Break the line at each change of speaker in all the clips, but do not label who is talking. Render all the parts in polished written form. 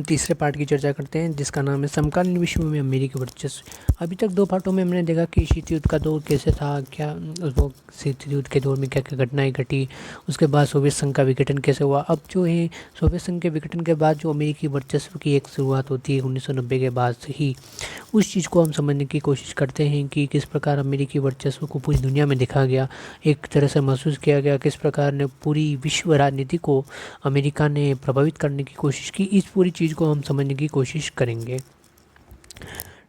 हम तीसरे पार्ट की चर्चा करते हैं जिसका नाम है समकालीन विश्व में अमेरिकी वर्चस्व। अभी तक 2 पार्टों में हमने देखा कि शीत युद्ध का दौर कैसे था, क्या वो शीत युद्ध के दौर में क्या क्या घटनाएं घटी, उसके बाद सोवियत संघ का विघटन कैसे हुआ। अब जो है सोवियत संघ के विघटन के बाद जो अमेरिकी वर्चस्व की एक शुरुआत होती है 1990 के बाद से ही, उस चीज़ को हम समझने की कोशिश करते हैं कि किस प्रकार अमेरिकी वर्चस्व को पूरी दुनिया में देखा गया, एक तरह से महसूस किया गया, किस प्रकार ने पूरी विश्व राजनीति को अमेरिका ने प्रभावित करने की कोशिश की। इस पूरी चीज़ को हम समझने की कोशिश करेंगे।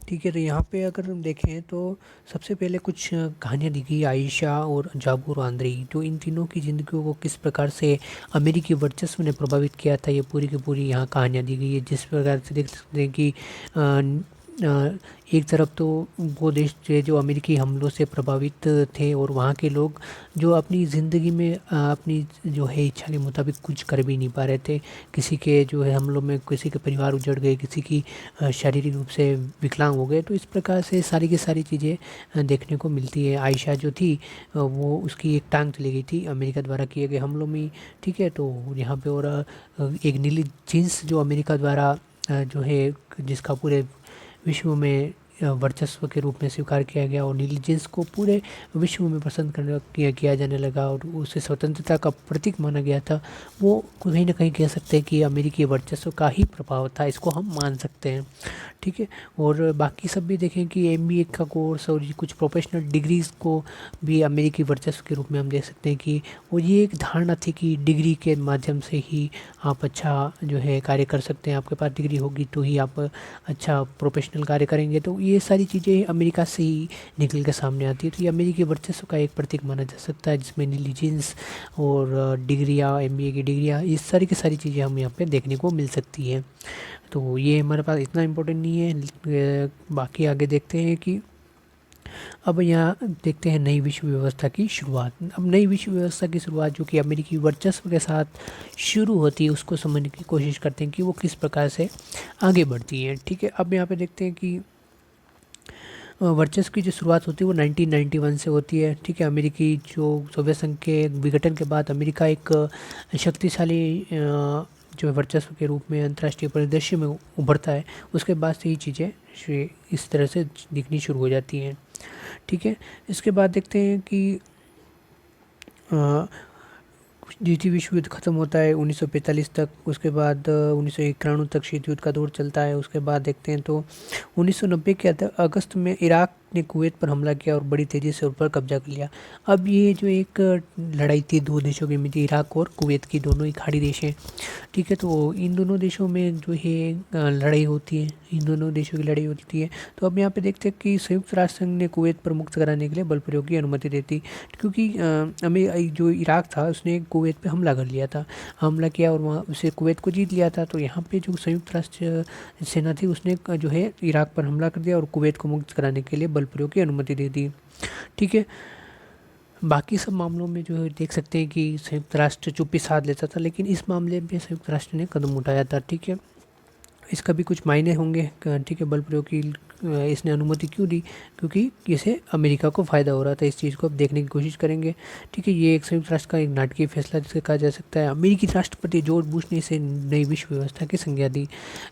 ठीक है, तो यहाँ पे अगर हम देखें तो सबसे पहले कुछ कहानियाँ दी गई आयशा और जाबूर आंद्री, जो इन तीनों की ज़िंदगियों को किस प्रकार से अमेरिकी वर्चस्व ने प्रभावित किया था, ये पूरी की पूरी यहाँ कहानियाँ दी गई है। जिस प्रकार से देख सकते हैं कि एक तरफ तो वो देश थे जो अमेरिकी हमलों से प्रभावित थे और वहाँ के लोग जो अपनी ज़िंदगी में अपनी जो है इच्छा के मुताबिक कुछ कर भी नहीं पा रहे थे। किसी के जो है हमलों में किसी के परिवार उजड़ गए, किसी की शारीरिक रूप से विकलांग हो गए। तो इस प्रकार से सारी की सारी चीज़ें देखने को मिलती है। आयशा जो थी वो उसकी एक टांग चली गई थी अमेरिका द्वारा किए गए हमलों में। ठीक है, तो यहाँ पे और एक नीली जींस जो अमेरिका द्वारा जो है जिसका पूरे विश्व में वर्चस्व के रूप में स्वीकार किया गया और नीली जींस को पूरे विश्व में पसंद किया जाने लगा और उसे स्वतंत्रता का प्रतीक माना गया था। वो कहीं ना कहीं कह सकते हैं कि अमेरिकी वर्चस्व का ही प्रभाव था, इसको हम मान सकते हैं। ठीक है, और बाकी सब भी देखें कि MBA का कोर्स और कुछ प्रोफेशनल डिग्रीज़ को भी अमेरिकी वर्चस्व के रूप में हम देख सकते हैं कि वो ये एक धारणा थी कि डिग्री के माध्यम से ही आप अच्छा जो है कार्य कर सकते हैं, आपके पास डिग्री होगी तो ही आप अच्छा प्रोफेशनल कार्य करेंगे। तो ये सारी चीज़ें अमेरिका से ही निकल के सामने आती है। तो ये अमेरिकी वर्चस्व का एक प्रतीक माना जा सकता है, जिसमें नीली जींस और डिग्रियाँ, MBA की डिग्रियाँ, ये सारी की सारी चीज़ें हम यहाँ पे देखने को मिल सकती हैं। तो ये हमारे पास इतना इम्पोर्टेंट नहीं है। बाकी आगे देखते हैं कि अब यहाँ देखते हैं नई विश्व व्यवस्था की शुरुआत। अब नई विश्व व्यवस्था की शुरुआत जो कि अमेरिकी वर्चस्व के साथ शुरू होती है, उसको समझने की कोशिश करते हैं कि वो किस प्रकार से आगे बढ़ती है। ठीक है, अब यहाँ पे देखते हैं कि वर्चस्व की जो शुरुआत होती है वो 1991 से होती है। ठीक है, अमेरिकी जो सोवियत संघ के विघटन के बाद अमेरिका एक शक्तिशाली जो वर्चस्व के रूप में अंतर्राष्ट्रीय परिदृश्य में उभरता है, उसके बाद से ही चीज़ें इस तरह से दिखनी शुरू हो जाती हैं। ठीक है, इसके बाद देखते हैं कि द्वितीय विश्व युद्ध खत्म होता है 1945 तक। उसके बाद 1991 तक शीत युद्ध का दौर चलता है। उसके बाद देखते हैं तो 1990 के अगस्त में इराक ने कुवैत पर हमला किया और बड़ी तेज़ी से उस पर कब्जा कर लिया। अब ये जो एक लड़ाई थी दो देशों की में थी, इराक और कुवैत की, दोनों ही खाड़ी देश हैं। ठीक है, तो इन दोनों देशों में जो है लड़ाई होती है, इन दोनों देशों की लड़ाई होती है। तो अब यहाँ पे देखते हैं कि संयुक्त राष्ट्र संघ ने कुवैत पर मुक्त कराने के लिए बल प्रयोग की अनुमति देती, क्योंकि हमें जो इराक था उसने कुवैत पे हमला कर लिया था, हमला किया और वहाँ उसे कुवैत को जीत लिया था। तो यहाँ पे जो संयुक्त राष्ट्र सेना थी उसने जो है इराक पर हमला कर दिया और कुवैत को मुक्त कराने के लिए बल प्रयोग की अनुमति दे दी। ठीक है, बाकी सब मामलों में जो है देख सकते हैं कि संयुक्त राष्ट्र चुप्पी साध लेता था, लेकिन इस मामले में संयुक्त राष्ट्र ने कदम उठाया था। ठीक है, इसका भी कुछ मायने होंगे। ठीक है, बल प्रयोग की इसने अनुमति क्यों दी, क्योंकि इसे अमेरिका को फ़ायदा हो रहा था। इस चीज़ को अब देखने की कोशिश करेंगे। ठीक है, ये एक संयुक्त राष्ट्र का एक नाटकीय फैसला जिसे कहा जा सकता है। अमेरिकी राष्ट्रपति जॉर्ज बुश ने इसे नई विश्व व्यवस्था की संज्ञा दी,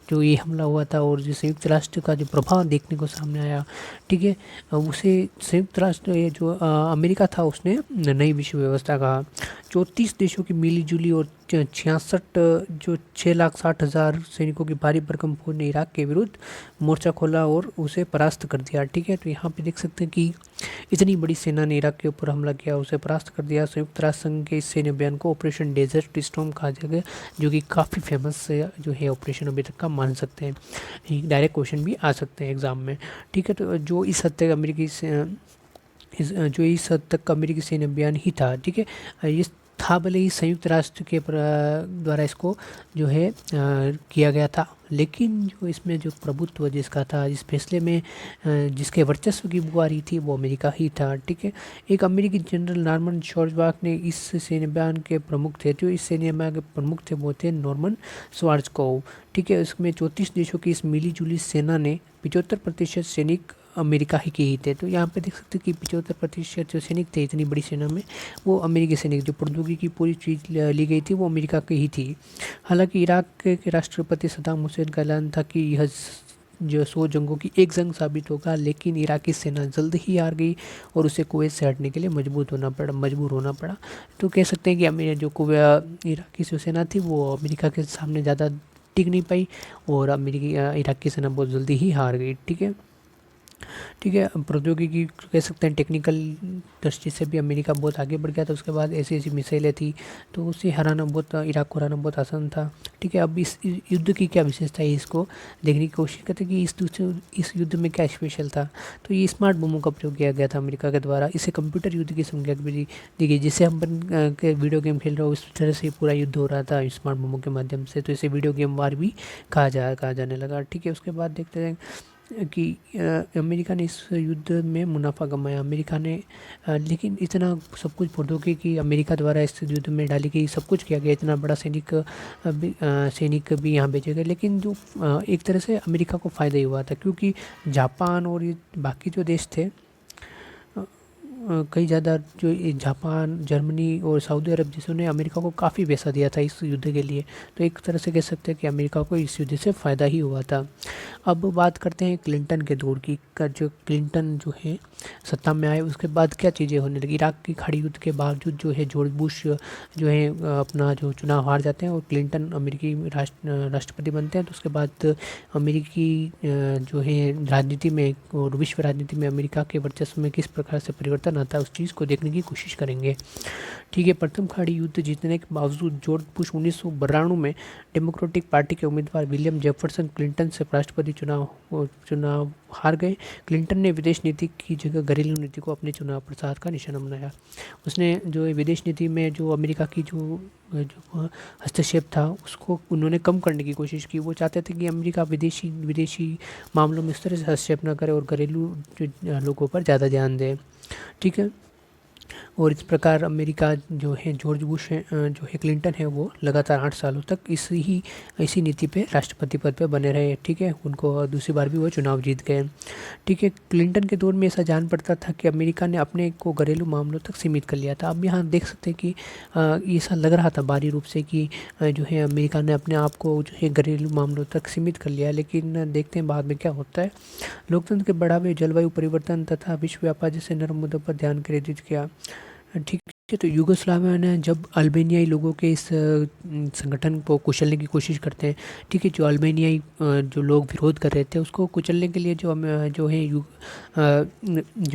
जो ये हमला हुआ था और जो संयुक्त राष्ट्र का जो प्रभाव देखने को सामने आया। ठीक है, उसे संयुक्त राष्ट्र ये जो अमेरिका था उसने नई विश्व व्यवस्था कहा। 34 देशों की मिली जुली और 66 जो 6,60,000 सैनिकों की भारी भरकम फौज ने इराक के विरुद्ध मोर्चा खोला और उसे परास्त कर दिया। ठीक है, तो यहाँ पे देख सकते हैं कि इतनी बड़ी सेना ने इराक के ऊपर हमला किया, उसे परास्त कर दिया। संयुक्त राष्ट्र संघ के इस सैन्य अभियान को ऑपरेशन डेजर्ट स्टॉर्म कहा जाएगा, जो कि काफ़ी फेमस जो है ऑपरेशन अभी तक का मान सकते हैं। डायरेक्ट क्वेश्चन भी आ सकते हैं एग्जाम में। ठीक है, तो जो इस हद तक अमेरिकी सैन्य अभियान ही था। ठीक है, इस था भले ही संयुक्त राष्ट्र के द्वारा इसको जो है किया गया था, लेकिन जो इसमें जो प्रभुत्व जिसका था, इस फैसले में जिसके वर्चस्व की बुआरी थी वो अमेरिका ही था। ठीक है, एक अमेरिकी जनरल नॉर्मन शॉर्जबाख ने इस सैन्य अभियान के प्रमुख थे, जो इस सैन्य अभियान के प्रमुख थे वो थे नॉर्मन श्वार्ज़कोव। ठीक है, इसमें 34 देशों की इस मिली जुली सेना ने 75% सैनिक अमेरिका ही के ही थे। तो यहाँ पे देख सकते हैं कि 75% जो सैनिक थे इतनी बड़ी सेना में, वो अमेरिकी सैनिक, जो प्रौद्योगिकी की पूरी चीज़ ली गई थी वो अमेरिका की ही थी। हालांकि इराक के राष्ट्रपति सद्दाम हुसैन का ऐलान था कि यह जो 100 जंगों की एक जंग साबित होगा, लेकिन इराकी सेना जल्द ही हार गई और उसे कुवैत से हटने के लिए मजबूर होना पड़ा। तो कह सकते हैं कि इराकी जो सेना थी वो अमेरिका के सामने ज़्यादा टिक नहीं पाई और इराकी सेना बहुत जल्दी ही हार गई। ठीक है, प्रौद्योगिकी कह सकते हैं, टेक्निकल दृष्टि से भी अमेरिका बहुत आगे बढ़ गया था। उसके बाद ऐसी ऐसी मिसाइलें थी तो उसे इराक को हराना बहुत आसान था। ठीक है, अब इस युद्ध की क्या विशेषता है इसको देखने की कोशिश करते हैं कि इस युद्ध में क्या स्पेशल था। तो ये स्मार्ट बमों का प्रयोग किया गया था अमेरिका के द्वारा। इसे कंप्यूटर युद्ध की संज्ञा भी दी गई। जिसे हम के वीडियो गेम खेल रहे हो उस तरह से पूरा युद्ध हो रहा था स्मार्ट बमों के माध्यम से। तो इसे वीडियो गेम वार भी कहा जाने लगा। ठीक है, उसके बाद देखते हैं कि अमेरिका ने इस युद्ध में मुनाफा कमाया। अमेरिका ने लेकिन इतना सब कुछ प्रौद्योगिकी अमेरिका द्वारा इस युद्ध में डाली गई, सब कुछ किया गया, इतना बड़ा सैनिक भी यहाँ भेजे गए, लेकिन जो एक तरह से अमेरिका को फ़ायदा ही हुआ था, क्योंकि जापान और ये बाकी जो देश थे कई ज़्यादा, जो जापान, जर्मनी और सऊदी अरब जिसों ने अमेरिका को काफ़ी पैसा दिया था इस युद्ध के लिए। तो एक तरह से कह सकते हैं कि अमेरिका को इस युद्ध से फ़ायदा ही हुआ था। अब बात करते हैं क्लिंटन के दौर की। जो क्लिंटन जो है सत्ता में आए उसके बाद क्या चीज़ें होने लगी। इराक की खाड़ी युद्ध के बावजूद जो है जॉर्ज बुश जो है अपना जो चुनाव हार जाते हैं और क्लिंटन अमेरिकी राष्ट्रपति बनते हैं। तो उसके बाद अमेरिकी जो है राजनीति में और विश्व राजनीति में अमेरिका के वर्चस्व में किस प्रकार से परिवर्तन आता है उस चीज़ को देखने की कोशिश करेंगे। ठीक है, प्रथम खाड़ी युद्ध जीतने के बावजूद जॉर्ज बुश 1992 में डेमोक्रेटिक पार्टी के उम्मीदवार विलियम जेफरसन क्लिंटन से राष्ट्रपति चुनाव हार गए। क्लिंटन ने विदेश नीति की जगह घरेलू नीति को अपने चुनाव प्रचार का निशाना बनाया। उसने जो विदेश नीति में जो अमेरिका की जो हस्तक्षेप था उसको उन्होंने कम करने की कोशिश की। वो चाहते थे कि अमेरिका विदेशी मामलों में इस तरह से हस्तक्षेप न करे और घरेलू लोगों पर ज़्यादा ध्यान दे। ठीक है, और इस प्रकार अमेरिका जो है जॉर्ज बुश जो है क्लिंटन है वो लगातार 8 सालों तक इसी नीति पे राष्ट्रपति पद पे बने रहे। ठीक है, उनको दूसरी बार भी वो चुनाव जीत गए। ठीक है, क्लिंटन के दौर में ऐसा जान पड़ता था कि अमेरिका ने अपने को घरेलू मामलों तक सीमित कर लिया था। अब यहाँ देख सकते हैं कि ऐसा लग रहा था बाहरी रूप से कि जो है अमेरिका ने अपने आप को जो है घरेलू मामलों तक सीमित कर लिया, लेकिन देखते हैं बाद में क्या होता है। लोकतंत्र के बढ़ावे, जलवायु परिवर्तन तथा विश्व व्यापार जैसे नरम मुद्दों पर ध्यान केंद्रित किया। ठीक है, तो युगोस्लाविया ने जब अल्बानियाई लोगों के इस संगठन को कुचलने की कोशिश करते हैं। ठीक है, जो अल्बानियाई जो लोग विरोध कर रहे थे उसको कुचलने के लिए जो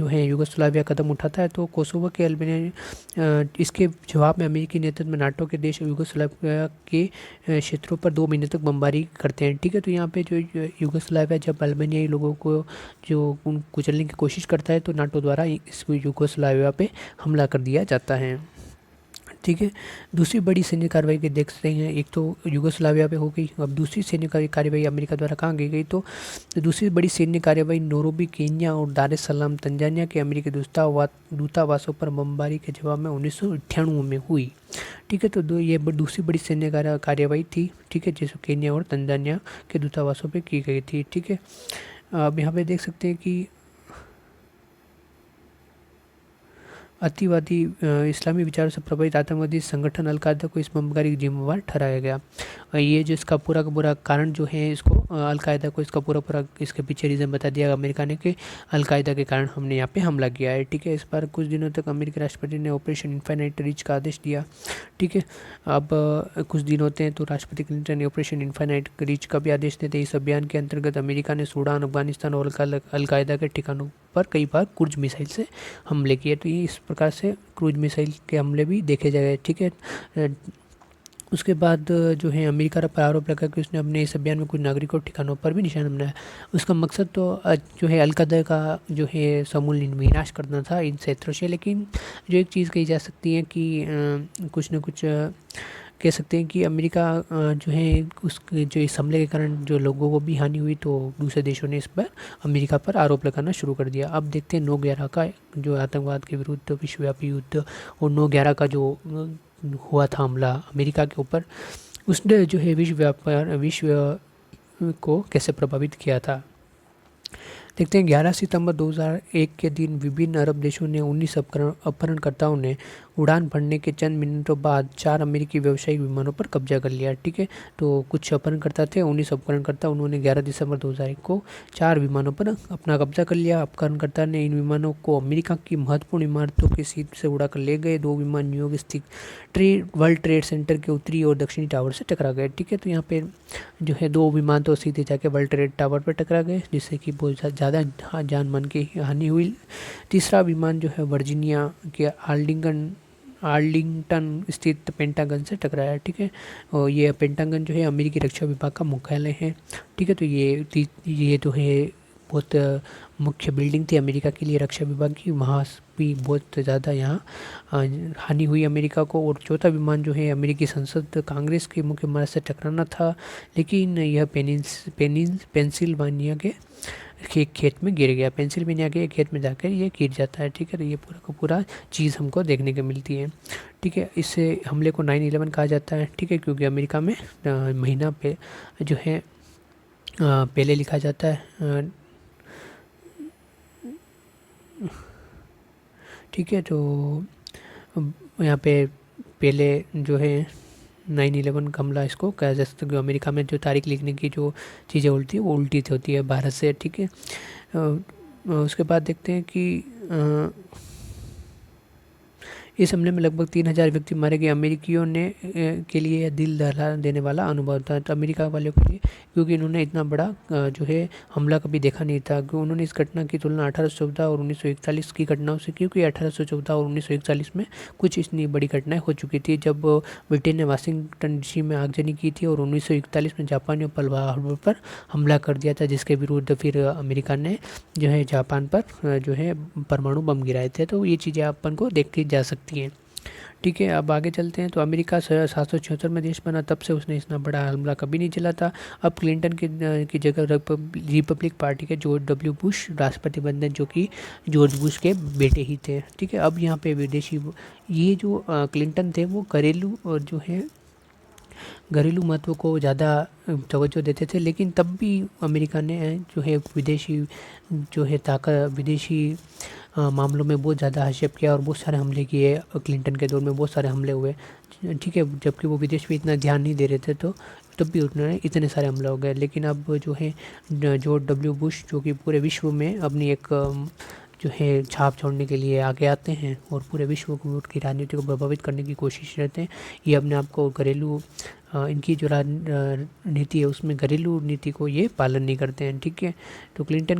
है युगोस्लाविया कदम उठाता है। तो कोसोवो के अल्बानियाई इसके जवाब में अमेरिकी नेतृत्व में नाटो के देश युगोस्लाविया के क्षेत्रों पर 2 महीने तक बमबारी करते हैं। ठीक है, तो यहाँ पे जो युगोस्लाविया जब अल्बानियाई लोगों को जो कुचलने की कोशिश करता है तो नाटो द्वारा इस युगोस्लाविया पे हमला कर दिया जाता है। ठीक है, दूसरी बड़ी सैन्य कार्रवाई के देख सकते हैं, एक तो युगोस्लाविया पे हो गई। अब दूसरी सैन्य कार्रवाई अमेरिका द्वारा कहाँ की गई, तो दूसरी बड़ी सैन्य कार्रवाई नैरोबी केन्या और दार एस सलाम तंजानिया के अमेरिकी दूतावासों पर बमबारी के जवाब में 1998 में हुई। ठीक है, तो ये दूसरी बड़ी सैन्य कार्रवाई थी। ठीक है, जिसको केन्या और तंजानिया के दूतावासों पर की गई थी। ठीक है, अब यहाँ पे देख सकते हैं कि अतिवादी इस्लामी विचारों से प्रभावित आतंकवादी संगठन अलकायदा को इस बमबारी की जिम्मेवार ठहराया गया। ये जो इसका पूरा का पूरा कारण जो है, इसको अलकायदा को इसका पूरा इसके पीछे रीज़न बता दिया अमेरिका ने कि अलकायदा के कारण हमने यहाँ पे हमला किया है। ठीक है, इस बार कुछ दिनों तक अमेरिकी राष्ट्रपति ने ऑपरेशन इन्फिनिटी रीच का आदेश दिया। ठीक है, अब कुछ दिन होते हैं तो राष्ट्रपति क्लिंटन ने ऑपरेशन इन्फिनिटी रीच का भी आदेश देते। इस अभियान के अंतर्गत अमेरिका ने सूडान, अफगानिस्तान और अलकायदा के ठिकानों पर कई बार क्रूज मिसाइल से हमले किए। तो ये इस प्रकार से क्रूज मिसाइल के हमले भी देखे गए। ठीक है, उसके बाद जो है अमेरिका पर आरोप लगा कि उसने अपने इस अभियान में कुछ नागरिकों ठिकानों पर भी निशाना बनाया। उसका मकसद तो जो है अलकायदा का जो है समूल विनाश करना था इन क्षेत्रों से। लेकिन जो एक चीज़ कही जा सकती है कि कुछ न कुछ कह सकते हैं कि अमेरिका जो है उसके जो इस हमले के कारण जो लोगों को भी हानि हुई, तो दूसरे देशों ने इस पर अमेरिका पर आरोप लगाना शुरू कर दिया। अब देखते हैं 9/11 का जो आतंकवाद के विरुद्ध विश्वव्यापी युद्ध और 9/11 का जो हुआ था हमला अमेरिका के ऊपर, उसने जो है विश्व को कैसे प्रभावित किया था। देखते हैं 11 सितंबर 2001 के दिन विभिन्न अरब देशों ने 19 अपहरणकर्ताओं ने उड़ान भरने के चंद मिनटों बाद 4 अमेरिकी व्यावसायिक विमानों पर कब्जा कर लिया। ठीक है, तो कुछ अपहरणकर्ता थे, 19 अपहरणकर्ता, उन्होंने 11 दिसंबर 2001 को 4 विमानों पर अपना कब्जा कर लिया। अपहरणकर्ता ने इन विमानों को अमेरिका की महत्वपूर्ण इमारतों के सीध से उड़ाकर ले गए। 2 विमान न्यूयॉर्क स्थित वर्ल्ड ट्रेड सेंटर के उत्तरी और दक्षिणी टावर से टकरा गए। ठीक है, तो यहाँ पे जो है 2 विमान तो सीधे जाके वर्ल्ड ट्रेड टावर पर टकरा गए, जिससे कि बहुत ज़्यादा जान मान की हानि हुई। तीसरा विमान जो है वर्जीनिया के आर्लिंगटन स्थित पेंटागन से टकराया। ठीक है, और ये पेंटागन जो है अमेरिकी रक्षा विभाग का मुख्यालय है। ठीक है, तो ये जो है बहुत मुख्य बिल्डिंग थी अमेरिका के लिए रक्षा विभाग की, वहाँ भी बहुत ज़्यादा यहाँ हानि हुई अमेरिका को। और चौथा विमान जो है अमेरिकी संसद कांग्रेस के मुख्य इमारत से टकराना था, लेकिन यह पेंसिल्वानिया के एक खेत में गिर गया। पेंसिल्वेनिया के एक खेत में जाकर ये गिर जाता है। ठीक है, तो ये पूरा का पूरा चीज़ हमको देखने को मिलती है। ठीक है, इस हमले को 9/11 कहा जाता है। ठीक है, क्योंकि अमेरिका में महीना पे जो है पहले लिखा जाता है। ठीक है, तो यहाँ पे पहले जो है 9/11 का हमला इसको कहा जा सकता है, क्योंकि अमेरिका में जो तारीख लिखने की जो चीज़ें उल्टी वो उल्टी होती है भारत से। ठीक है, उसके बाद देखते हैं कि इस हमले में लगभग 3000 व्यक्ति मारे गए। अमेरिकियों ने के लिए यह दिल दहला देने वाला अनुभव था, तो अमेरिका वालों के लिए, क्योंकि इन्होंने इतना बड़ा जो है हमला कभी देखा नहीं था। क्योंकि उन्होंने इस घटना की तुलना 1814 और 1941 की घटनाओं से, क्योंकि 1814 और 1941 में कुछ इतनी बड़ी घटनाएं हो चुकी थी, जब ब्रिटेन ने वाशिंगटन डीसी में आगजनी की थी और 1941 में जापान ने पर्ल हार्बर पर हमला कर दिया था, जिसके विरुद्ध फिर अमेरिका ने जो है जापान पर जो है परमाणु बम गिराए थे। तो ये चीज़ें अपन को देखी जा सकती हैं। ठीक है, अब आगे चलते हैं। तो अमेरिका 776 में देश बना, तब से उसने इतना बड़ा हमला कभी नहीं चला था। अब क्लिंटन की जगह रिपब्लिक पार्टी के जॉर्ज डब्ल्यू बुश राष्ट्रपति बने, जो कि जॉर्ज बुश के बेटे ही थे। ठीक है, अब यहाँ पे विदेशी ये जो क्लिंटन थे वो घरेलू और जो है घरेलू महत्व को ज़्यादा तवज्जो देते थे, लेकिन तब भी अमेरिका ने जो है विदेशी जो है विदेशी मामलों में बहुत ज़्यादा हस्तक्षेप किया और बहुत सारे हमले किए। क्लिंटन के दौर में बहुत सारे हमले हुए। ठीक है, जबकि वो विदेश में इतना ध्यान नहीं दे रहे थे, तो तब भी उन्होंने इतने सारे हमले हो गए। लेकिन अब जो है जॉर्ज डब्ल्यू बुश, जो कि पूरे विश्व में अपनी एक जो है छाप छोड़ने के लिए आगे आते हैं और पूरे विश्व को की राजनीति को प्रभावित करने की कोशिश करते हैं। ये अपने आप को घरेलू इनकी जो नीति है उसमें घरेलू नीति को ये पालन नहीं करते हैं। ठीक है, तो क्लिंटन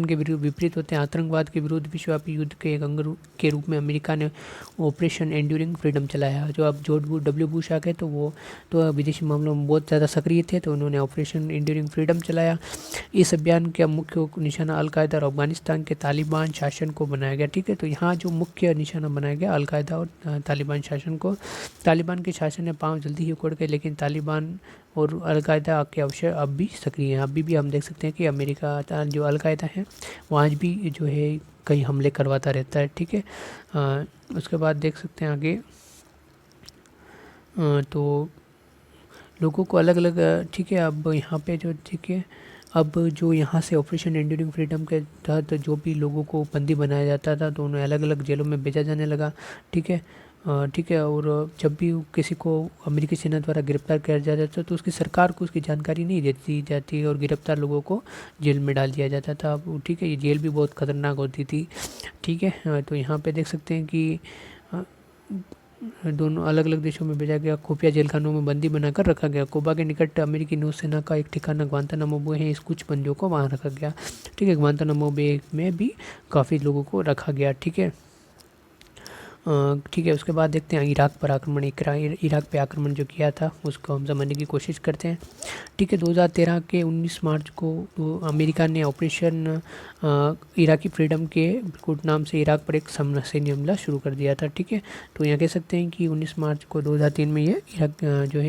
के विपरीत होते हैं। आतंकवाद के विरुद्ध विश्वव्यापी युद्ध के एक अंग के रूप में अमेरिका ने ऑपरेशन एंड्यूरिंग फ्रीडम चलाया। जो अब जॉर्ज डब्ल्यू बुश आ गए, तो वो तो विदेशी मामलों में बहुत ज़्यादा सक्रिय थे, तो उन्होंने ऑपरेशन एंड्यूरिंग फ्रीडम चलाया। इस अभियान का मुख्य निशाना अलकायदा और अफगानिस्तान के तालिबान शासन को बनाया गया। ठीक है, तो यहाँ जो मुख्य निशाना बनाया गया अलकायदा और तालिबान शासन को। तालिबान के शासन ने पाँव जल्दी ही उखड़ गए, लेकिन तालिबान और अलकायदा के अवसर अब भी सक्रिय हैं। अभी भी हम देख सकते हैं कि अमेरिका जो अलकायदा है वो आज भी जो है कई हमले करवाता रहता है। ठीक है, उसके बाद देख सकते हैं आगे। तो लोगों को अलग अलग ठीक है, अब यहाँ पे जो ठीक है, अब जो यहाँ से ऑपरेशन एंड्यूरिंग फ्रीडम के तहत जो भी लोगों को बंदी बनाया जाता था, तो उन्हें अलग अलग जेलों में भेजा जाने लगा। ठीक है, और जब भी किसी को अमेरिकी सेना द्वारा गिरफ्तार किया जाता था, तो उसकी सरकार को उसकी जानकारी नहीं देती जाती और गिरफ्तार लोगों को जेल में डाल दिया जाता था। ठीक है, ये जेल भी बहुत खतरनाक होती थी। ठीक है, तो यहाँ पे देख सकते हैं कि दोनों अलग अलग देशों में भेजा गया, खुफिया जेल खानों में बंदी बनाकर रखा गया। क्यूबा के निकट अमेरिकी नौसेना का एक ठिकाना ग्वांतानामो बे है, इस कुछ बंदियों को वहाँ रखा गया। ठीक है, ग्वांतानामो बे में भी काफ़ी लोगों को रखा गया। ठीक है, उसके बाद देखते हैं इराक पर आक्रमण। इराक पे आक्रमण जो किया था उसको हम समझने की कोशिश करते हैं। ठीक है, 2013 के 19 मार्च को तो अमेरिका ने ऑपरेशन इराकी फ्रीडम के बिल्कुल नाम से इराक पर एक सैन्य हमला शुरू कर दिया था। ठीक है, तो यहाँ कह सकते हैं कि 19 मार्च को 2003 में ये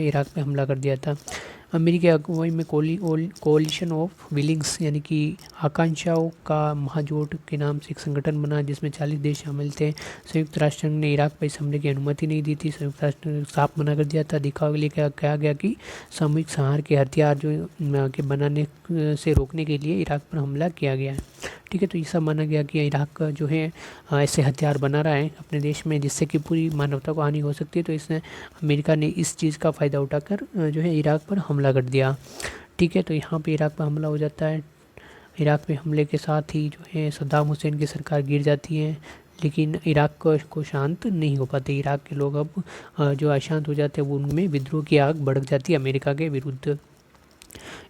इराक पे हमला कर दिया था। अमेरिकी अगुवाई में कोलिशन ऑफ विलिंग्स यानी कि आकांक्षाओं का महाजोट के नाम से एक संगठन बना जिसमें 40 देश शामिल थे। संयुक्त राष्ट्र संघ ने इराक पर इस हमले की अनुमति नहीं दी थी। संयुक्त राष्ट्र ने साफ मना कर दिया था। दिखावे के लिए कहा गया कि सामूहिक संहार के हथियार के बनाने से रोकने के लिए इराक पर हमला किया गया है। ठीक है, तो ये सब माना गया कि इराक जो है ऐसे हथियार बना रहा है अपने देश में जिससे कि पूरी मानवता को हानि हो सकती है। तो इसने अमेरिका ने इस चीज़ का फ़ायदा उठाकर जो है इराक पर हमला कर दिया। ठीक है, तो यहाँ पे इराक पर हमला हो जाता है। इराक में हमले के साथ ही जो है सद्दाम हुसैन की सरकार गिर जाती है, लेकिन इराक को शांत नहीं हो पाते। इराक के लोग अब जो अशांत हो जाते हैं, वो उनमें विद्रोह की आग भड़क जाती है अमेरिका के विरुद्ध।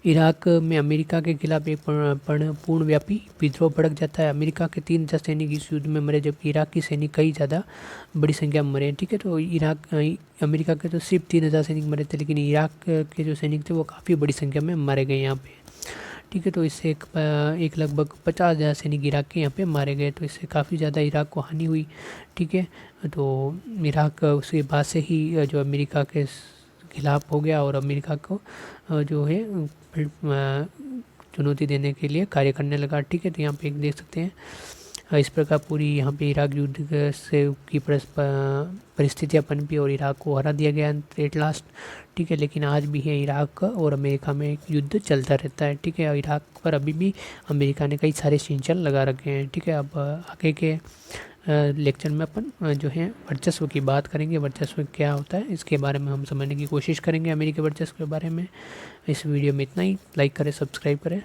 इराक में अमेरिका के खिलाफ एक पूर्णव्यापी विद्रोह भड़क जाता है। अमेरिका के 3,000 सैनिक इस युद्ध में मरे, जबकि इराक की सैनिक कई ज़्यादा बड़ी संख्या में मरे। ठीक है, तो अमेरिका के तो सिर्फ 3,000 सैनिक मरे थे, लेकिन इराक के जो सैनिक थे वो काफ़ी बड़ी संख्या में मारे गए यहाँ पे। ठीक है, तो इससे एक लगभग 50,000 सैनिक इराक के यहाँ पे मारे गए, तो इससे काफ़ी ज़्यादा इराक को हानि हुई। ठीक है, तो इराक उसके बाद से ही जो अमेरिका के खिलाफ हो गया और अमेरिका को जो है चुनौती देने के लिए कार्य करने लगा। ठीक है, तो यहाँ पे एक देख सकते हैं इस प्रकार पूरी यहाँ पे इराक युद्ध से की परिस्थितियाँ पनपी और इराक को हरा दिया गया एट लास्ट। ठीक है, लेकिन आज भी है इराक और अमेरिका में युद्ध चलता रहता है। ठीक है, इराक पर अभी भी अमेरिका ने कई सारे सिंचन लगा रखे हैं। ठीक है, अब आगे के लेक्चर में अपन जो है वर्चस्व की बात करेंगे। वर्चस्व क्या होता है इसके बारे में हम समझने की कोशिश करेंगे, अमेरिकी वर्चस्व के बारे में। इस वीडियो में इतना ही। लाइक करें, सब्सक्राइब करें।